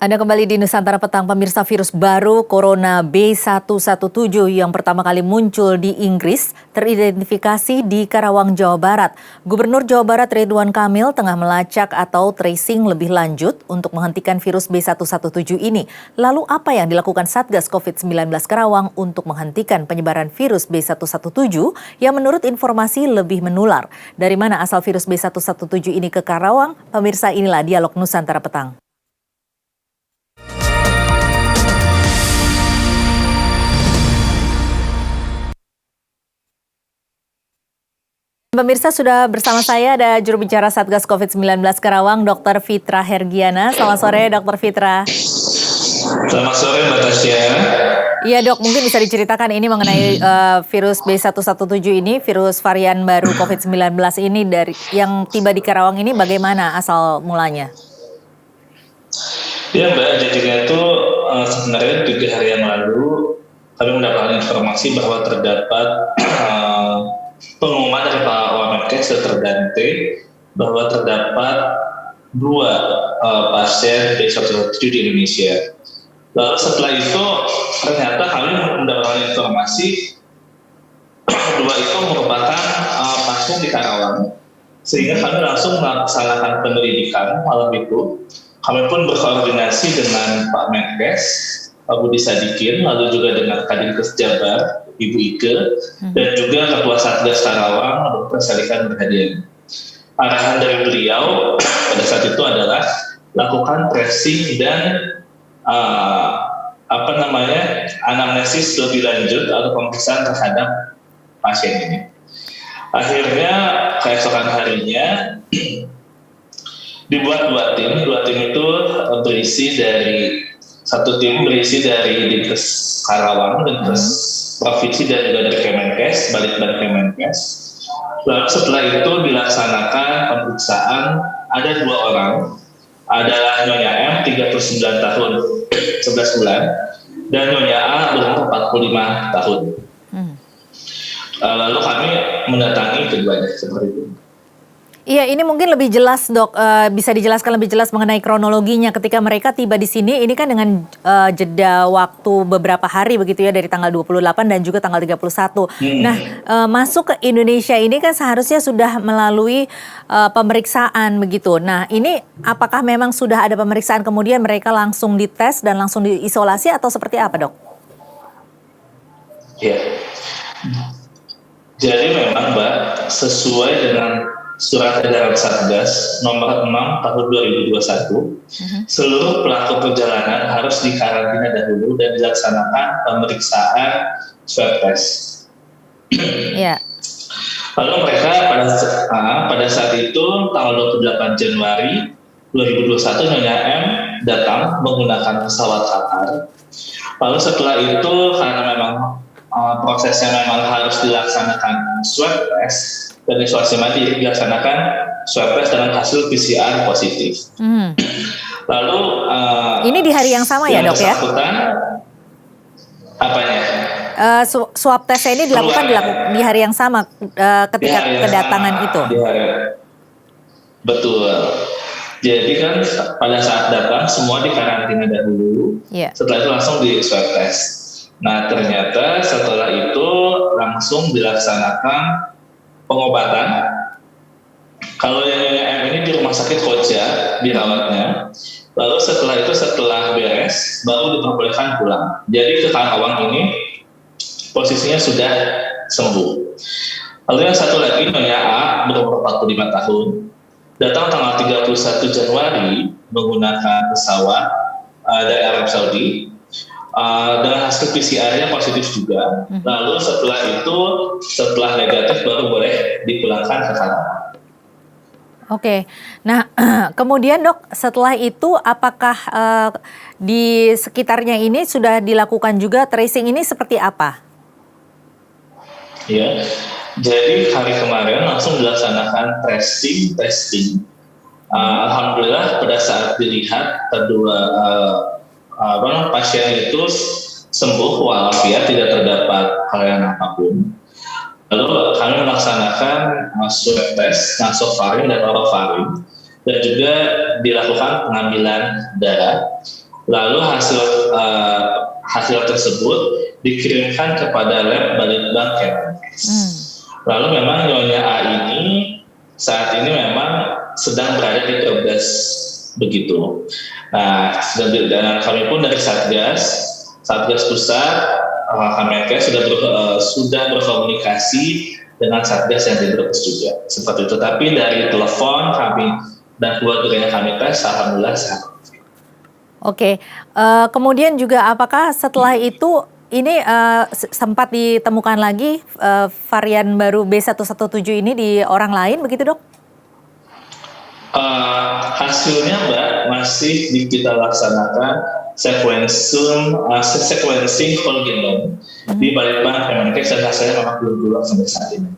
Anda kembali di Nusantara Petang, pemirsa. Virus baru Corona B117 yang pertama kali muncul di Inggris teridentifikasi di Karawang, Jawa Barat. Gubernur Jawa Barat Ridwan Kamil tengah melacak atau tracing lebih lanjut untuk menghentikan virus B117 ini. Lalu apa yang dilakukan Satgas COVID-19 Karawang untuk menghentikan penyebaran virus B117 yang menurut informasi lebih menular? Dari mana asal virus B117 ini ke Karawang? Pemirsa, inilah Dialog Nusantara Petang. Pemirsa, sudah bersama saya ada juru bicara Satgas COVID-19 Karawang, Dr. Fitra Hergiana. Selamat sore, Dr. Fitra. Selamat sore, Mbak Tasya. Iya, Dok, mungkin bisa diceritakan ini mengenai virus B117 ini, virus varian baru COVID-19 ini dari yang tiba di Karawang ini, bagaimana asal mulanya? Ya, Mbak, jadinya itu sebenarnya 3 hari yang lalu kami mendapatkan informasi bahwa terdapat pengumuman dari Pak Wamenkes Dr. Dante bahwa terdapat 2 pasien B117 di Indonesia. Lalu setelah itu ternyata kami mendapatkan informasi 2 itu merupakan pasien di Karawang, sehingga kami langsung melaksanakan penyelidikan malam itu. Kami pun berkoordinasi dengan Pak Menkes, Pak Budi Sadikin, lalu juga dengan Kadinkes Jabar, Ibu Ike, dan juga Ketua Satgas Karawang, Dr. Salikan Berhadian. Arahan dari beliau pada saat itu adalah lakukan tracing dan anamnesis lebih lanjut atau pemeriksaan terhadap pasien ini. Akhirnya keesokan harinya dibuat 2 tim. 2 tim itu satu tim berisi dari Dinkes Karawang, Dinkes Provinsi, dan juga dari Kemenkes, Balitbang Kemenkes. Lalu setelah itu dilaksanakan pemeriksaan, ada 2 orang, adalah Nyonya M 39 tahun 11 bulan dan Nyonya A berumur 45 tahun. Lalu kami mendatangi keduanya seperti itu. Iya, ini mungkin lebih jelas, Dok. Bisa dijelaskan lebih jelas mengenai kronologinya ketika mereka tiba di sini. Ini kan dengan jeda waktu beberapa hari begitu ya, dari tanggal 28 dan juga tanggal 31. Nah, masuk ke Indonesia ini kan seharusnya sudah melalui pemeriksaan begitu. Nah, ini apakah memang sudah ada pemeriksaan kemudian mereka langsung dites dan langsung diisolasi atau seperti apa, Dok? Ya. Jadi memang, Mbak, sesuai dengan Surat Edaran Satgas nomor 6 tahun 2021, seluruh pelaku perjalanan harus dikarantina dahulu dan dilaksanakan pemeriksaan swab test. Yeah. Lalu mereka pada saat itu tanggal 28 Januari 2021 Nyonya M datang menggunakan pesawat Qatar. Lalu setelah itu karena memang prosesnya memang harus dilaksanakan swab test dan isolasi mandiri, dilaksanakan swab test dengan hasil PCR positif. Lalu ini di hari yang sama ya, Dok, ya? Apanya? Swab test ini dilakukan di hari yang sama ketika kedatangan itu. Betul. Jadi kan pada saat datang semua dikarantina dahulu, setelah itu langsung di swab test. Nah, ternyata setelah itu langsung dilaksanakan pengobatan. Kalau yang M ini di rumah sakit Koja dirawatnya. Lalu setelah beres baru diperbolehkan pulang. Jadi ke Karawang ini posisinya sudah sembuh. Lalu yang satu lagi Nyonya A berumur 45 tahun, datang tanggal 31 Januari menggunakan pesawat dari Arab Saudi. Dengan hasil PCR-nya positif juga. Lalu setelah negatif baru boleh dipulangkan ke Karawang. Oke, nah kemudian, Dok, setelah itu apakah di sekitarnya ini sudah dilakukan juga tracing ini seperti apa? Ya, jadi hari kemarin langsung dilaksanakan testing. Alhamdulillah pada saat dilihat kedua pasien itu sembuh walafiat, tidak terdapat kelainan apapun. Lalu kami melaksanakan swab test nasofaring dan orofaring, dan juga dilakukan pengambilan darah. Lalu hasil tersebut dikirimkan kepada lab Balitbang Kemenkes. Lalu memang Nyonya A ini saat ini memang sedang berada di Perbes begitu. Nah, dan kami pun dari Satgas Pusat Kemenkes sudah berkomunikasi dengan Satgas yang di Brebes juga seperti itu. Tapi dari telepon kami dan keluarga kami tes, alhamdulillah sehat. Oke, kemudian juga apakah setelah itu ini sempat ditemukan lagi varian baru B117 ini di orang lain begitu, Dok? Hasilnya Mbak masih kita laksanakan sequencing whole genome di Balitbang Kemenkes dan hasilnya memang belum keluar sampai saat ini.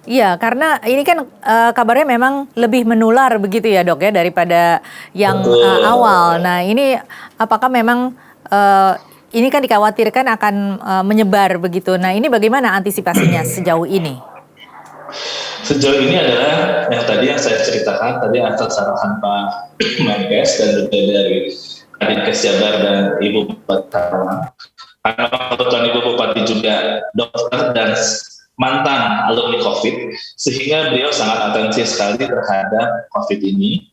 Iya, karena ini kan kabarnya memang lebih menular begitu ya, Dok, ya, daripada yang awal. Nah, ini apakah memang ini kan dikhawatirkan akan menyebar begitu. Nah, ini bagaimana antisipasinya sejauh ini? Sejauh ini adalah yang tadi yang saya ceritakan tadi atas arahan Pak Menkes dan juga dari Kadinkes Jabar dan Ibu Bupati Karawang. Karena kebetulan Ibu Bupati juga dokter dan mantan alumni COVID, sehingga beliau sangat atensi sekali terhadap COVID ini.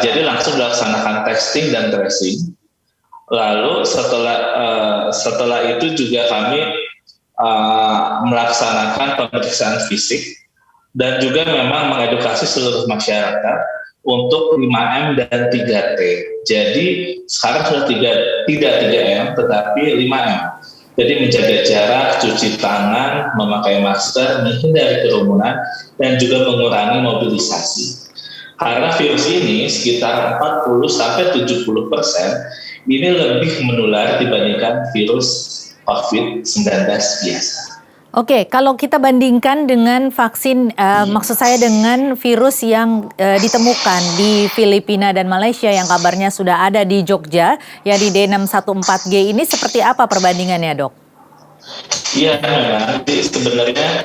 Jadi langsung dilaksanakan testing dan tracing. Lalu setelah itu juga kami melaksanakan pemeriksaan fisik dan juga memang mengedukasi seluruh masyarakat untuk 5M dan 3T. Jadi sekarang sudah tidak 3M tetapi 5M. Jadi menjaga jarak, cuci tangan, memakai masker, menghindari kerumunan, dan juga mengurangi mobilisasi. Karena virus ini sekitar 40-70% ini lebih menular dibandingkan virus COVID-19 biasa. Oke, kalau kita bandingkan dengan vaksin, maksud saya dengan virus yang ditemukan di Filipina dan Malaysia yang kabarnya sudah ada di Jogja, ya di D614G ini seperti apa perbandingannya, Dok? Iya, memang sebenarnya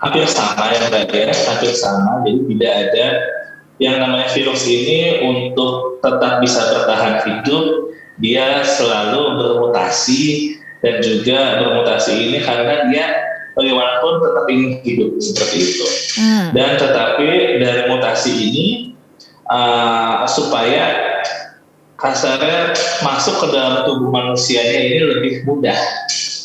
hampir sama ya, Mbak ya, hampir sama. Jadi tidak ada yang namanya virus ini untuk tetap bisa bertahan hidup, dia selalu bermutasi dan juga bermutasi ini karena dia bagaimanapun tetap ingin hidup seperti itu. Dan tetapi dari mutasi ini supaya kasarnya masuk ke dalam tubuh manusianya ini lebih mudah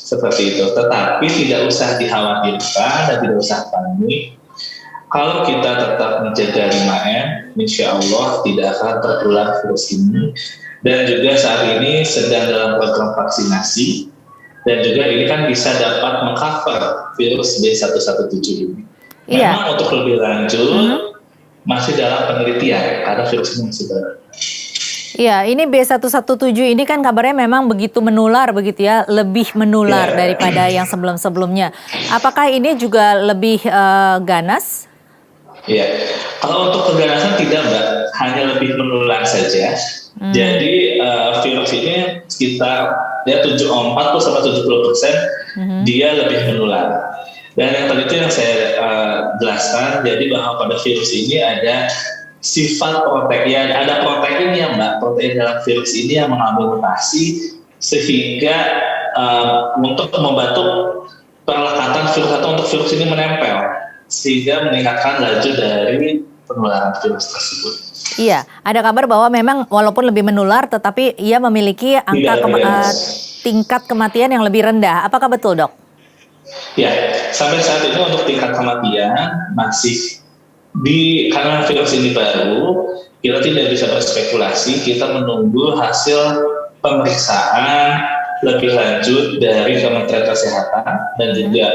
seperti itu. Tetapi tidak usah dikhawatirkan dan tidak usah panik. Kalau kita tetap menjaga 5M, insya Allah tidak akan tertular virus ini. Dan juga saat ini sedang dalam program vaksinasi. Dan juga ini kan bisa dapat mengcover virus B117 ini. Memang untuk lebih lanjut masih dalam penelitian karena virus ini masih baru. Iya, ini B117 ini kan kabarnya memang begitu menular begitu ya, lebih menular daripada yang sebelum-sebelumnya. Apakah ini juga lebih ganas? Iya, kalau untuk keganasan tidak, Mbak, hanya lebih menular saja. Jadi virus ini sekitar 40-70% dia lebih menular. Dan yang tadi itu yang saya jelaskan, jadi bahwa pada virus ini ada sifat protein, ada proteinnya, Mbak, protein dalam virus ini yang mengalami mutasi sehingga untuk membantu perlekatan virus atau untuk virus ini menempel sehingga meningkatkan laju dari penularan virus tersebut. Iya, ada kabar bahwa memang walaupun lebih menular tetapi ia memiliki angka tingkat kematian yang lebih rendah. Apakah betul, Dok? Ya, sampai saat ini untuk tingkat kematian masih karena virus ini baru, kita tidak bisa berspekulasi, kita menunggu hasil pemeriksaan lebih lanjut dari Kementerian Kesehatan dan juga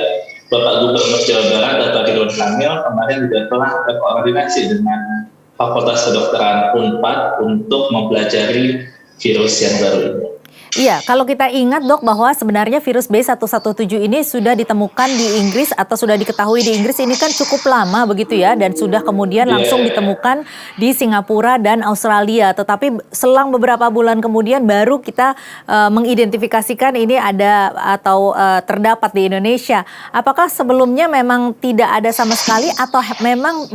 Bapak Gubernur Jawa Barat, Dr. Ridwan Kamil kemarin juga telah berkoordinasi dengan Fakultas Kedokteran Unpad untuk mempelajari virus yang baru ini. Iya, kalau kita ingat, Dok, bahwa sebenarnya virus B117 ini sudah ditemukan di Inggris atau sudah diketahui di Inggris ini kan cukup lama begitu ya, dan sudah kemudian langsung ditemukan di Singapura dan Australia. Tetapi selang beberapa bulan kemudian baru kita mengidentifikasikan ini ada atau terdapat di Indonesia. Apakah sebelumnya memang tidak ada sama sekali atau memang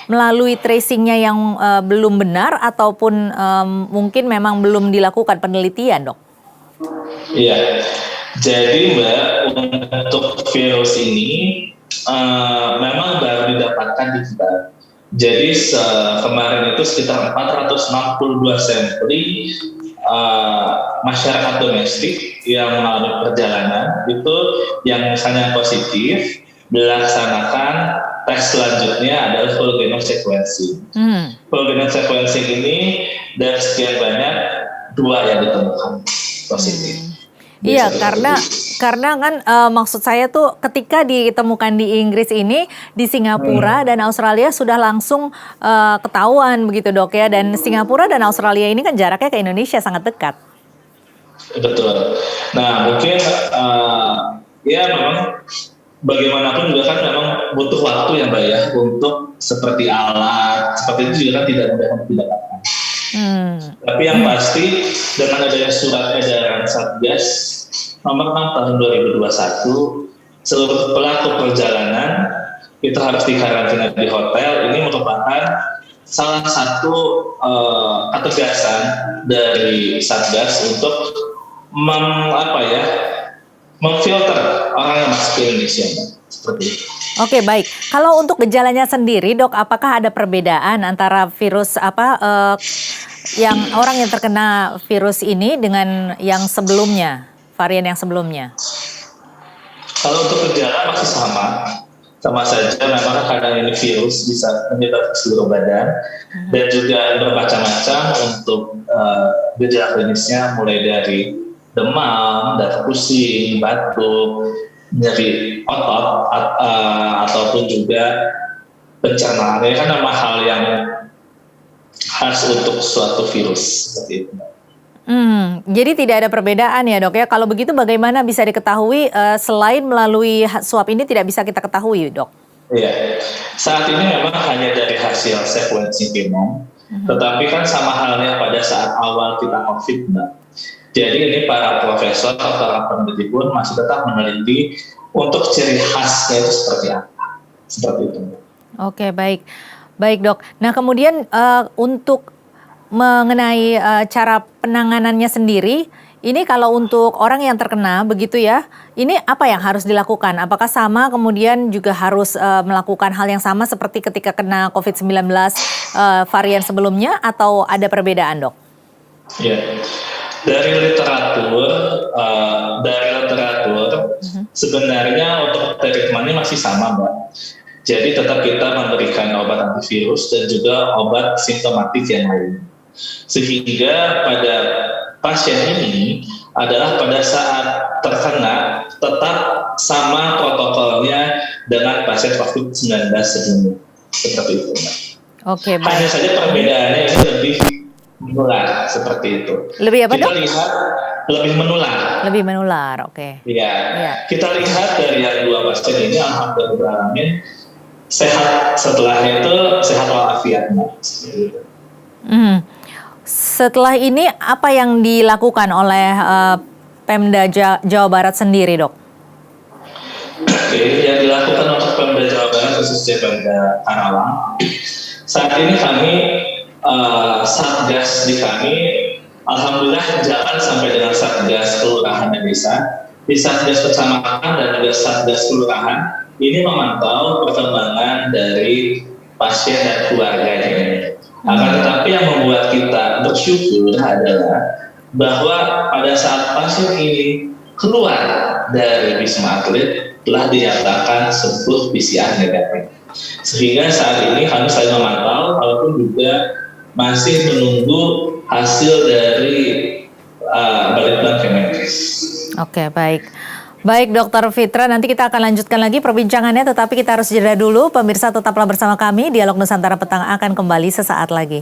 melalui tracingnya yang belum benar ataupun mungkin memang belum dilakukan penelitian, Dok? Iya, jadi Mbak, untuk virus ini memang baru didapatkan di kita. Jadi kemarin itu sekitar 462 sampel masyarakat domestik yang melalui perjalanan itu yang misalnya positif dilaksanakan tes selanjutnya adalah whole genome sequencing. Whole genome sequencing ini dari sekian banyak 2 yang ditemukan positif. Iya, karena kan maksud saya tuh ketika ditemukan di Inggris ini, di Singapura dan Australia sudah langsung ketahuan begitu, Dok ya. Dan Singapura dan Australia ini kan jaraknya ke Indonesia sangat dekat. Betul. Nah, mungkin ya memang bagaimanapun juga kan memang butuh waktu ya Mbak ya untuk seperti alat seperti itu juga kan tidak mudah untuk didapatkan. Tapi yang pasti dengan adanya surat edaran Satgas nomor 6 tahun 2021, seluruh pelaku perjalanan itu harus dikarantina di hotel. Ini merupakan salah satu ketegasan dari Satgas untuk memfilter orang yang masuk ke Indonesia, seperti itu. Oke, baik. Kalau untuk gejalanya sendiri, Dok, apakah ada perbedaan antara virus yang orang yang terkena virus ini dengan yang sebelumnya, varian yang sebelumnya? Kalau untuk gejala masih sama saja. Memang karena ini virus bisa menyebar ke seluruh badan dan juga bermacam-macam untuk gejala klinisnya, mulai dari demam, darah pusing, batuk, nyeri otot, ataupun juga pencernaan. Ini kan nama hal yang khas untuk suatu virus seperti itu. Jadi tidak ada perbedaan ya, Dok ya. Kalau begitu bagaimana bisa diketahui selain melalui swab ini tidak bisa kita ketahui, Dok? Iya, saat ini memang hanya dari hasil sequencing genom, tetapi kan sama halnya pada saat awal kita COVID, Mbak. Jadi ini para profesor atau para peneliti pun masih tetap meneliti untuk ciri khasnya itu seperti apa. Seperti itu. Oke, baik. Baik, Dok. Nah, kemudian untuk mengenai cara penanganannya sendiri, ini kalau untuk orang yang terkena begitu ya, ini apa yang harus dilakukan? Apakah sama kemudian juga harus melakukan hal yang sama seperti ketika kena COVID-19 varian sebelumnya atau ada perbedaan, Dok? Ya. Dari literatur sebenarnya untuk treatmentnya masih sama, Mbak. Jadi tetap kita memberikan obat antivirus dan juga obat simptomatik yang lain. Sehingga pada pasien ini adalah pada saat terkena tetap sama protokolnya dengan pasien COVID-19 sebelumnya. Seperti itu, Mbak. Oke, baik. Hanya saja perbedaannya itu lebih menular seperti itu. Lebih apa, Dok? Kita lihat lebih menular. Lebih menular, oke. Iya. Kita lihat dari yang 2 pasien ini alhamdulillah sehat, setelahnya itu sehat walafiat. Setelah ini apa yang dilakukan oleh Pemda Jawa Barat sendiri, Dok? Oke, yang dilakukan untuk Pemda Jawa Barat khususnya Pemda Karawang. Saat ini kami Satgas di kami, alhamdulillah jalan sampai dengan Satgas Kelurahan dan Desa, di Satgas Kecamatan dan juga Satgas Kelurahan ini memantau perkembangan dari pasien dan keluarganya. Akan tetapi yang membuat kita bersyukur adalah bahwa pada saat pasien ini keluar dari Wisma Atlet telah dinyatakan sembuh PCR negatif. Sehingga saat ini kami selalu memantau, walaupun juga masih menunggu hasil dari Balitbang Kemenkes. Oke, baik. Baik, Dr. Fitra, nanti kita akan lanjutkan lagi perbincangannya, tetapi kita harus jeda dulu. Pemirsa tetaplah bersama kami, Dialog Nusantara Petang akan kembali sesaat lagi.